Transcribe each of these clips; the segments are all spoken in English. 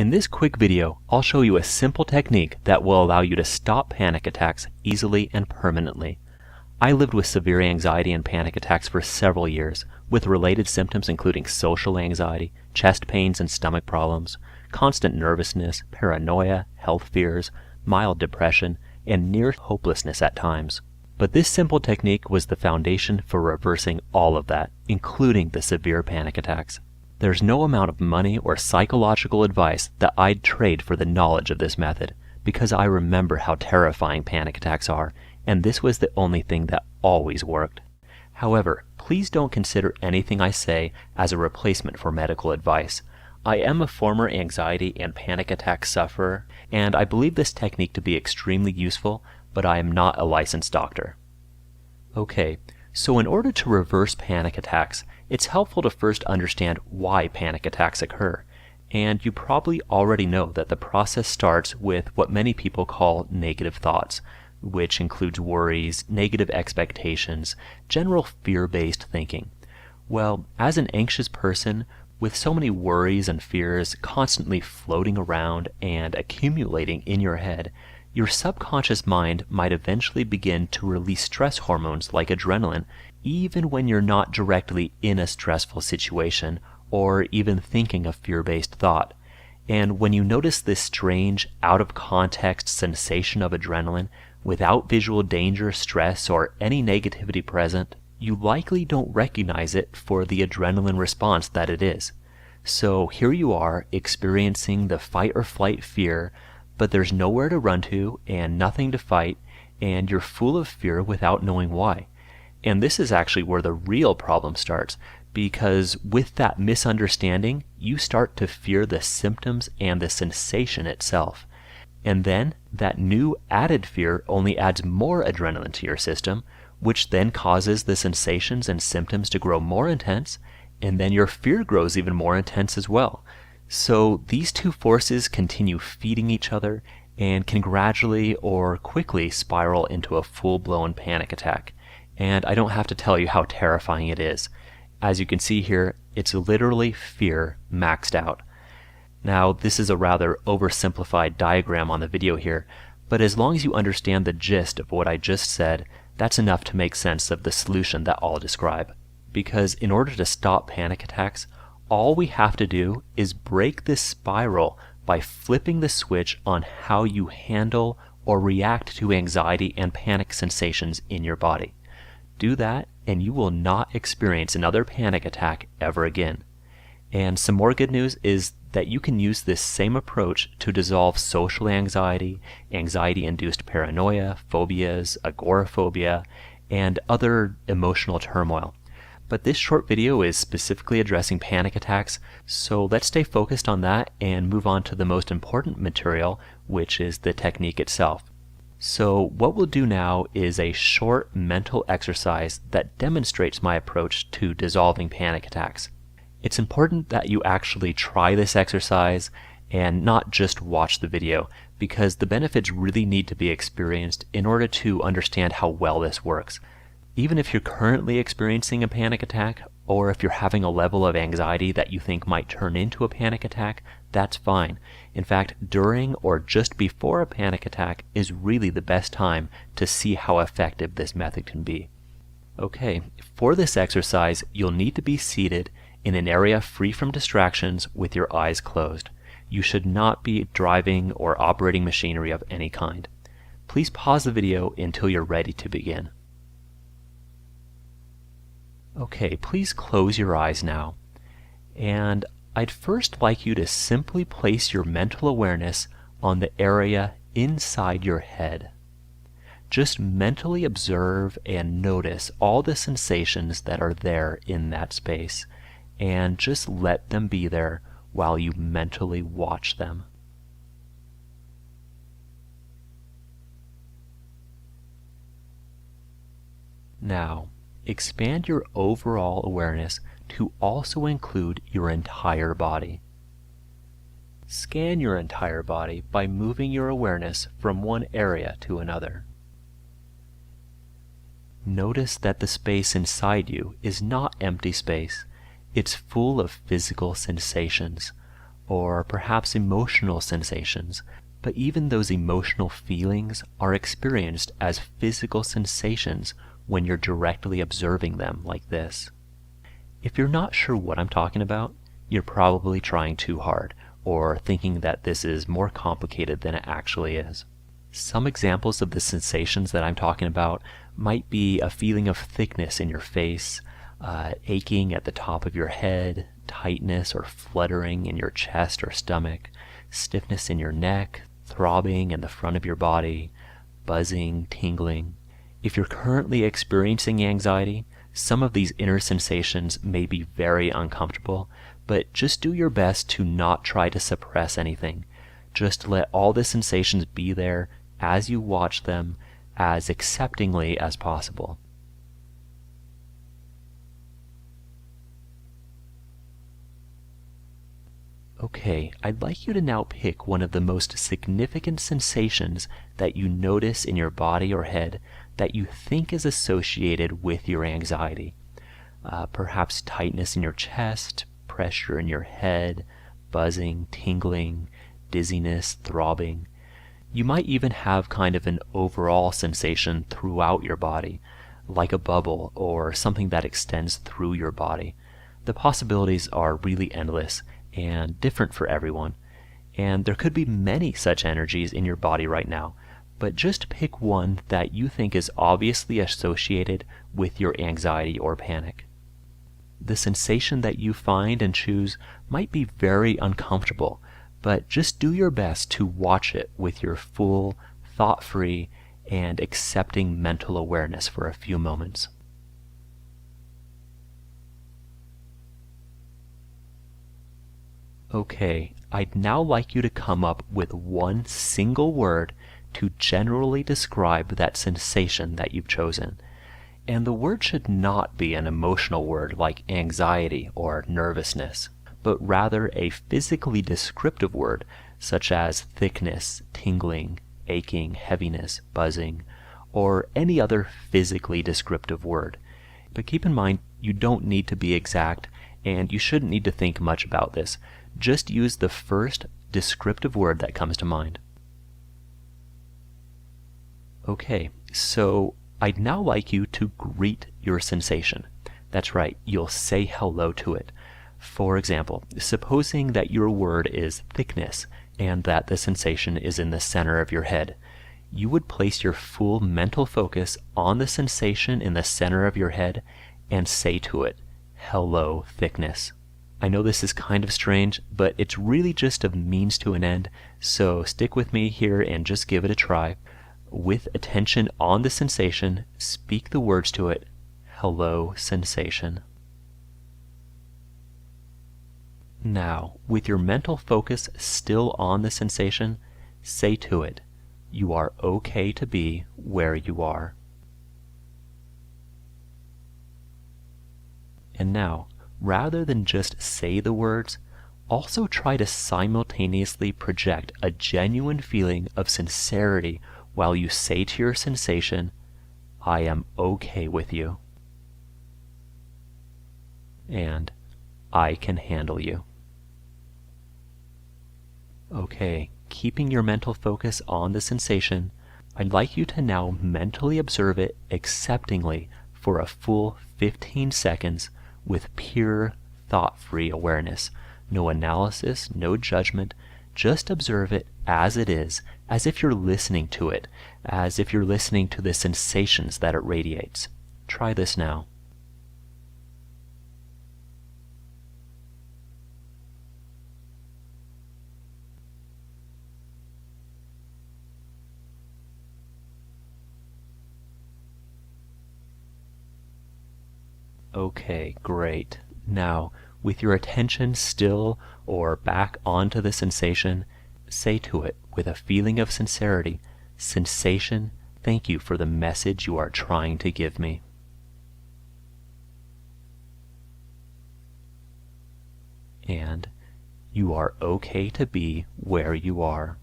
In this quick video, I'll show you a simple technique that will allow you to stop panic attacks easily and permanently. I lived with severe anxiety and panic attacks for several years, with related symptoms including social anxiety, chest pains and stomach problems, constant nervousness, paranoia, health fears, mild depression, and near hopelessness at times. But this simple technique was the foundation for reversing all of that, including the severe panic attacks. There's no amount of money or psychological advice that I'd trade for the knowledge of this method, because I remember how terrifying panic attacks are, and this was the only thing that always worked. However, please don't consider anything I say as a replacement for medical advice. I am a former anxiety and panic attack sufferer, and I believe this technique to be extremely useful, but I am not a licensed doctor. Okay, so in order to reverse panic attacks, it's helpful to first understand why panic attacks occur. And you probably already know that the process starts with what many people call negative thoughts, which includes worries, negative expectations, general fear-based thinking. Well, as an anxious person, with so many worries and fears constantly floating around and accumulating in your head, your subconscious mind might eventually begin to release stress hormones like adrenaline, even when you're not directly in a stressful situation or even thinking a fear-based thought. And when you notice this strange, out-of-context sensation of adrenaline without visual danger, stress, or any negativity present, you likely don't recognize it for the adrenaline response that it is. So here you are experiencing the fight or flight fear, but there's nowhere to run to and nothing to fight, and you're full of fear without knowing why. And this is actually where the real problem starts, because with that misunderstanding, you start to fear the symptoms and the sensation itself. And then that new added fear only adds more adrenaline to your system, which then causes the sensations and symptoms to grow more intense, and then your fear grows even more intense as well. So these two forces continue feeding each other and can gradually or quickly spiral into a full-blown panic attack. And I don't have to tell you how terrifying it is. As you can see here, it's literally fear maxed out. Now, this is a rather oversimplified diagram on the video here, but as long as you understand the gist of what I just said, that's enough to make sense of the solution that I'll describe. Because in order to stop panic attacks, all we have to do is break this spiral by flipping the switch on how you handle or react to anxiety and panic sensations in your body. Do that, and you will not experience another panic attack ever again. And some more good news is that you can use this same approach to dissolve social anxiety, anxiety-induced paranoia, phobias, agoraphobia, and other emotional turmoil. But this short video is specifically addressing panic attacks, so let's stay focused on that and move on to the most important material, which is the technique itself. So what we'll do now is a short mental exercise that demonstrates my approach to dissolving panic attacks. It's important that you actually try this exercise and not just watch the video, because the benefits really need to be experienced in order to understand how well this works. Even if you're currently experiencing a panic attack, or if you're having a level of anxiety that you think might turn into a panic attack, that's fine. In fact, during or just before a panic attack is really the best time to see how effective this method can be. Okay, for this exercise, you'll need to be seated in an area free from distractions with your eyes closed. You should not be driving or operating machinery of any kind. Please pause the video until you're ready to begin. Okay, please close your eyes now. And I'd first like you to simply place your mental awareness on the area inside your head. Just mentally observe and notice all the sensations that are there in that space, and just let them be there while you mentally watch them. Now, expand your overall awareness to also include your entire body. Scan your entire body by moving your awareness from one area to another. Notice that the space inside you is not empty space. It's full of physical sensations. or perhaps emotional sensations, but even those emotional feelings are experienced as physical sensations when you're directly observing them like this. If you're not sure what I'm talking about, you're probably trying too hard, or thinking that this is more complicated than it actually is. Some examples of the sensations that I'm talking about might be a feeling of thickness in your face, aching at the top of your head, tightness or fluttering in your chest or stomach, stiffness in your neck, throbbing in the front of your body, buzzing, tingling. If you're currently experiencing anxiety, some of these inner sensations may be very uncomfortable, but just do your best to not try to suppress anything. Just let all the sensations be there as you watch them as acceptingly as possible. Okay, I'd like you to now pick one of the most significant sensations that you notice in your body or head that you think is associated with your anxiety. Perhaps tightness in your chest, pressure in your head, buzzing, tingling, dizziness, throbbing. You might even have kind of an overall sensation throughout your body, like a bubble or something that extends through your body. The possibilities are really endless and different for everyone, and there could be many such energies in your body right now, but just pick one that you think is obviously associated with your anxiety or panic. The sensation that you find and choose might be very uncomfortable, but just do your best to watch it with your full, thought-free, and accepting mental awareness for a few moments. Okay, I'd now like you to come up with one single word to generally describe that sensation that you've chosen. And the word should not be an emotional word like anxiety or nervousness, but rather a physically descriptive word such as thickness, tingling, aching, heaviness, buzzing, or any other physically descriptive word. But keep in mind, you don't need to be exact, and you shouldn't need to think much about this. Just use the first descriptive word that comes to mind. Okay, so I'd now like you to greet your sensation. That's right, you'll say hello to it. For example, supposing that your word is thickness and that the sensation is in the center of your head. You would place your full mental focus on the sensation in the center of your head and say to it, "Hello, thickness." I know this is kind of strange, but it's really just a means to an end, so stick with me here and just give it a try. With attention on the sensation, speak the words to it, "Hello, sensation." Now, with your mental focus still on the sensation, say to it, "You are okay to be where you are." And now, rather than just say the words, also try to simultaneously project a genuine feeling of sincerity while you say to your sensation, "I am okay with you," and "I can handle you." Okay, keeping your mental focus on the sensation, I'd like you to now mentally observe it acceptingly for a full 15 seconds with pure, thought-free awareness. No analysis, no judgment, just observe it as it is, as if you're listening to it, as if you're listening to the sensations that it radiates. Try this now. Okay, great. Now, with your attention still or back onto the sensation, say to it with a feeling of sincerity, "Sensation, thank you for the message you are trying to give me." And you are okay to be where you are.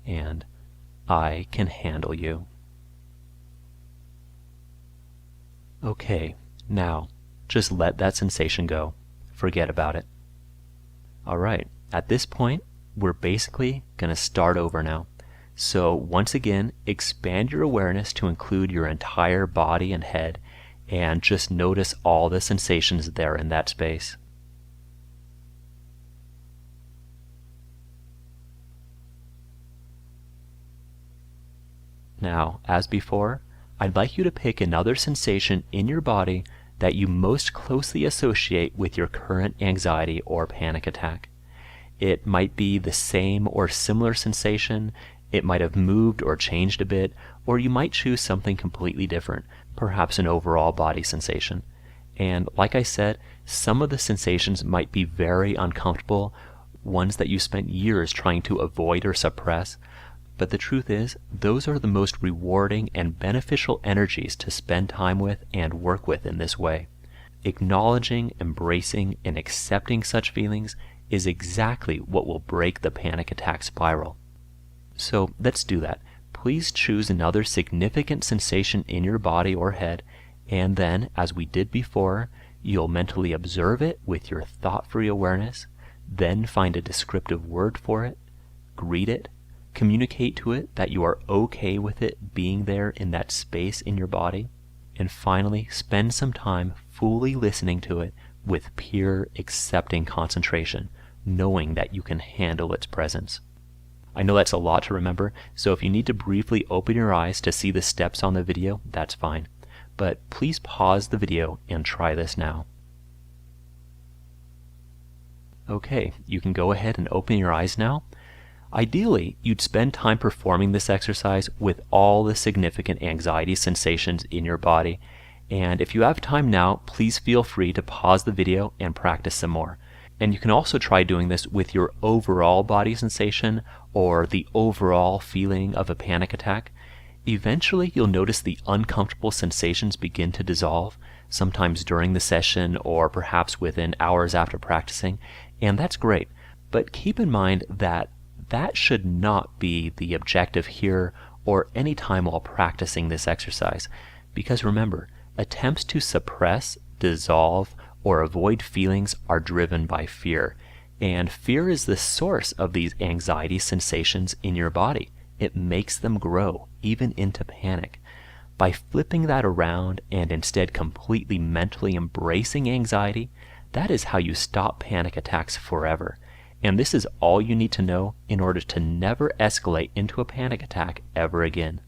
And I can handle you. Okay, now just let that sensation go. forget about it. Alright, at this point, we're basically going to start over now. So once again, expand your awareness to include your entire body and head, and just notice all the sensations there in that space. Now, as before, I'd like you to pick another sensation in your body that you most closely associate with your current anxiety or panic attack. It might be the same or similar sensation, it might have moved or changed a bit, or you might choose something completely different, perhaps an overall body sensation. And like I said, some of the sensations might be very uncomfortable, ones that you spent years trying to avoid or suppress, but the truth is, those are the most rewarding and beneficial energies to spend time with and work with in this way. Acknowledging, embracing, and accepting such feelings is exactly what will break the panic attack spiral. So let's do that. Please choose another significant sensation in your body or head, and then, as we did before, you'll mentally observe it with your thought-free awareness, then find a descriptive word for it, greet it, communicate to it that you are okay with it being there in that space in your body, and finally spend some time fully listening to it with pure accepting concentration, knowing that you can handle its presence. I know that's a lot to remember, so if you need to briefly open your eyes to see the steps on the video, that's fine. But please pause the video and try this now. Okay, you can go ahead and open your eyes now. Ideally, you'd spend time performing this exercise with all the significant anxiety sensations in your body. And if you have time now, please feel free to pause the video and practice some more. And you can also try doing this with your overall body sensation or the overall feeling of a panic attack. Eventually, you'll notice the uncomfortable sensations begin to dissolve, sometimes during the session or perhaps within hours after practicing, and that's great. But keep in mind that that should not be the objective here or any time while practicing this exercise, because remember, attempts to suppress, dissolve, or avoid feelings are driven by fear, and fear is the source of these anxiety sensations in your body. It makes them grow, even into panic. By flipping that around and instead completely mentally embracing anxiety, that is how you stop panic attacks forever. And this is all you need to know in order to never escalate into a panic attack ever again.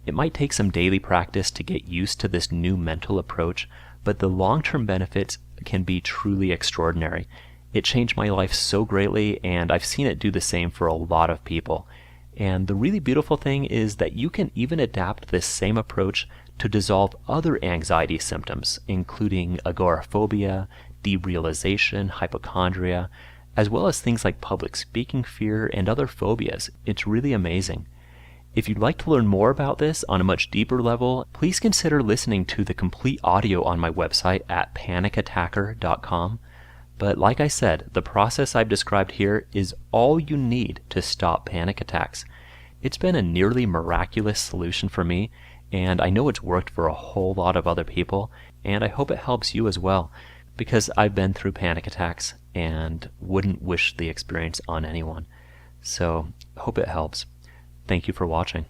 It might take some daily practice to get used to this new mental approach, but the long-term benefits can be truly extraordinary. It changed my life so greatly, and I've seen it do the same for a lot of people. And the really beautiful thing is that you can even adapt this same approach to dissolve other anxiety symptoms, including agoraphobia, derealization, hypochondria, as well as things like public speaking fear and other phobias. It's really amazing. If you'd like to learn more about this on a much deeper level, please consider listening to the complete audio on my website at panicattacker.com. But like I said, the process I've described here is all you need to stop panic attacks. It's been a nearly miraculous solution for me, and I know it's worked for a whole lot of other people, and I hope it helps you as well, because I've been through panic attacks and wouldn't wish the experience on anyone. So, hope it helps. Thank you for watching.